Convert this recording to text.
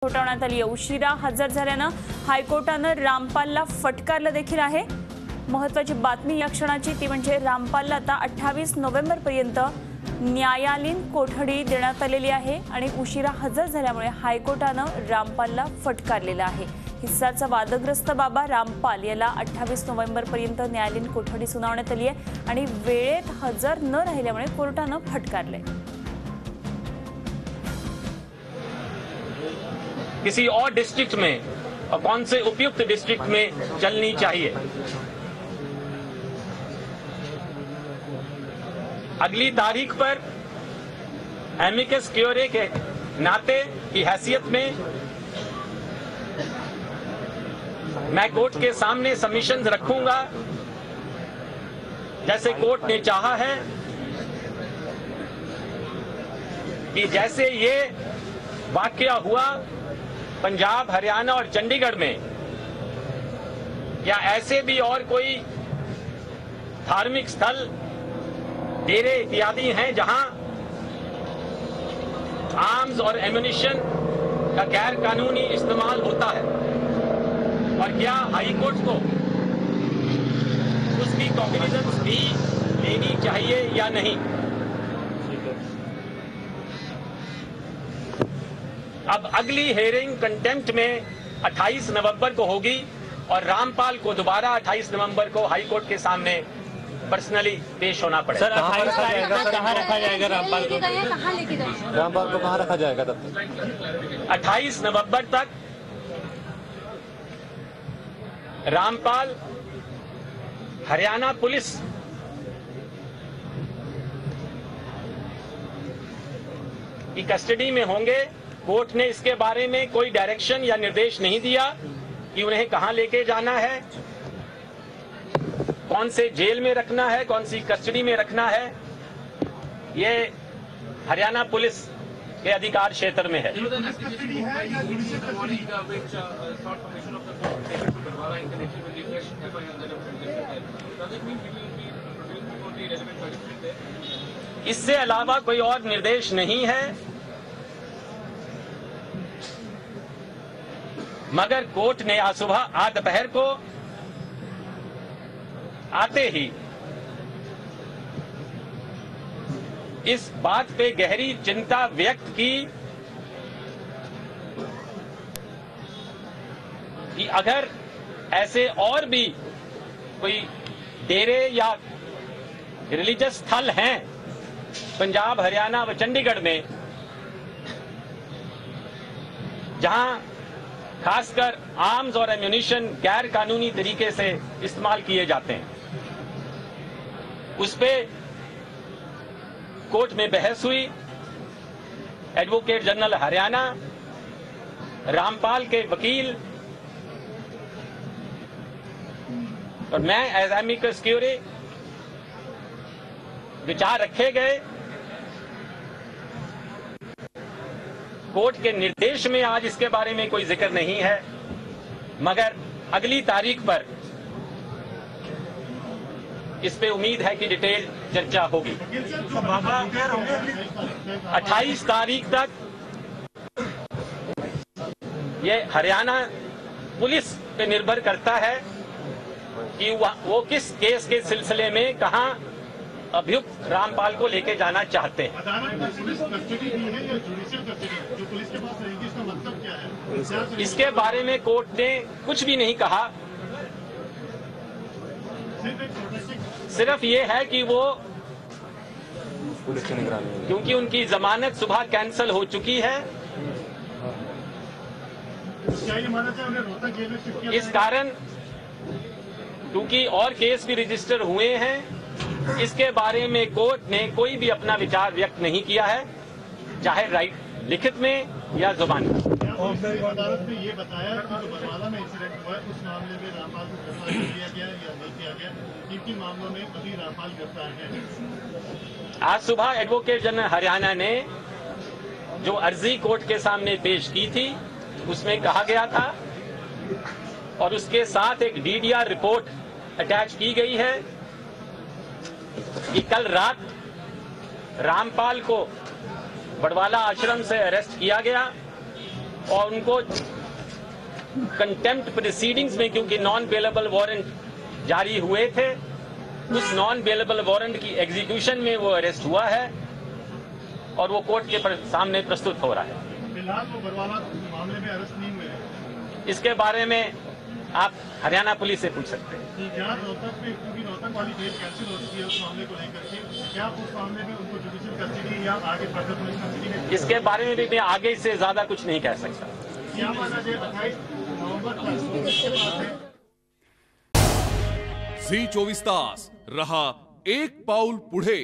ठोठावण्यात आली आहे। उशिरा हजर झाल्यानं हायकोर्टानं रामपालला फटकारलं देखील आहे। महत्त्वाची बातमी या क्षणाची ती म्हणजे रामपालला आता 28 नोव्हेंबरपर्यंत न्यायालयीन कोठडी देण्यात आलेली आहे आणि उशिरा हजर झाल्यामुळे हायकोर्टानं रामपालला फटकारलेलं आहे। हिस्सारचा वादग्रस्त बाबा रामपाल याला 28 नोव्हेंबरपर्यंत न्यायालयीन कोठडी सुनावण्यात आली आहे आणि वेळेत हजर न राहिल्यामुळे कोर्टानं फटकारले। किसी और डिस्ट्रिक्ट में और कौन से उपयुक्त डिस्ट्रिक्ट में चलनी चाहिए। अगली तारीख पर एमिकस क्यूरे के नाते की हैसियत में मैं कोर्ट के सामने सबमिशंस रखूंगा, जैसे कोर्ट ने चाहा है कि जैसे ये वाकया हुआ पंजाब, हरियाणा और चंडीगढ़ में, या ऐसे भी और कोई धार्मिक स्थल, डेरे इत्यादि हैं जहां आर्म्स और एम्युनिशन का गैर कानूनी इस्तेमाल होता है, और क्या हाई कोर्ट को उसकी कॉग्निजेंस भी लेनी चाहिए या नहीं। अब अगली हियरिंग कंटेम्प्ट में 28 नवंबर को होगी और रामपाल को दोबारा 28 नवंबर को हाई कोर्ट के सामने पर्सनली पेश होना पड़ेगा। सर 28 तारीख तक कहाँ रखा जाएगा रामपाल को? रामपाल को कहाँ रखा जाएगा तब तक? 28 नवंबर तक रामपाल हरियाणा पुलिस की कस्टडी में होंगे। कोर्ट ने इसके बारे में कोई डायरेक्शन या निर्देश नहीं दिया कि उन्हें कहां लेके जाना है, कौन से जेल में रखना है, कौन सी कस्टडी में रखना है। ये हरियाणा पुलिस के अधिकार क्षेत्र में है। इससे अलावा कोई और निर्देश नहीं है, मगर कोर्ट ने आज सुबह, आज दोपहर को आते ही इस बात पे गहरी चिंता व्यक्त की कि अगर ऐसे और भी कोई डेरे या रिलीजियस स्थल हैं पंजाब, हरियाणा व चंडीगढ़ में, जहां खासकर आर्म्स और एम्युनिशन गैर कानूनी तरीके से इस्तेमाल किए जाते हैं, उस पे कोर्ट में बहस हुई। एडवोकेट जनरल हरियाणा, रामपाल के वकील और मैं एज एमिकस क्यूरे विचार रखे गए। कोर्ट के निर्देश में आज इसके बारे में कोई जिक्र नहीं है, मगर अगली तारीख पर इस पे उम्मीद है कि डिटेल चर्चा होगी। 28 तारीख तक ये हरियाणा पुलिस पे निर्भर करता है कि वो किस केस के सिलसिले में कहां अभियुक्त रामपाल को लेके जाना चाहते हैं। इसके बारे में कोर्ट ने कुछ भी नहीं कहा, सिर्फ ये है कि वो क्योंकि उनकी जमानत सुबह कैंसिल हो चुकी है, इस कारण क्योंकि और केस भी रजिस्टर हुए हैं, इसके बारे में कोर्ट ने कोई भी अपना विचार व्यक्त नहीं किया है, चाहे राइट लिखित में या जुबानी में। अदालत ने ये बताया कि जो बरवाला में इंसिडेंट हुआ है उस मामले में रामपाल को गिरफ्तार किया गया या नहीं किया गया, किन मामलों में अभी रामपाल गिरफ्तार है। आज सुबह एडवोकेट जनरल हरियाणा ने जो अर्जी कोर्ट के सामने पेश की थी उसमें कहा गया था, और उसके साथ एक डीडीआर रिपोर्ट अटैच की गई है कि कल रात रामपाल को बड़वाला आश्रम से अरेस्ट किया गया और उनको कंटेम्प्ट प्रोसीडिंग्स में, क्योंकि नॉन बेलेबल वारंट जारी हुए थे, उस नॉन बेलेबल वारंट की एग्जीक्यूशन में वो अरेस्ट हुआ है और वो कोर्ट के सामने प्रस्तुत हो रहा है। फिलहाल वो बरवाला मामले में अरेस्ट नहीं हुए हैं। इसके बारे में आप हरियाणा पुलिस से पूछ सकते हैं। क्या रोहतक में, क्योंकि रोहतक वाली बेल कैंसिल हो चुकी है उस मामले को लेकर के, क्या उस मामले में उनको जुडिशियल कस्टडी या आगे फर्दर पुलिस कस्टडी में? इसके बारे में भी मैं आगे से ज्यादा कुछ नहीं कह सकता। क्या माना जाए 28 नवंबर तक झी 24 तास रहा एक पाऊल पुढे।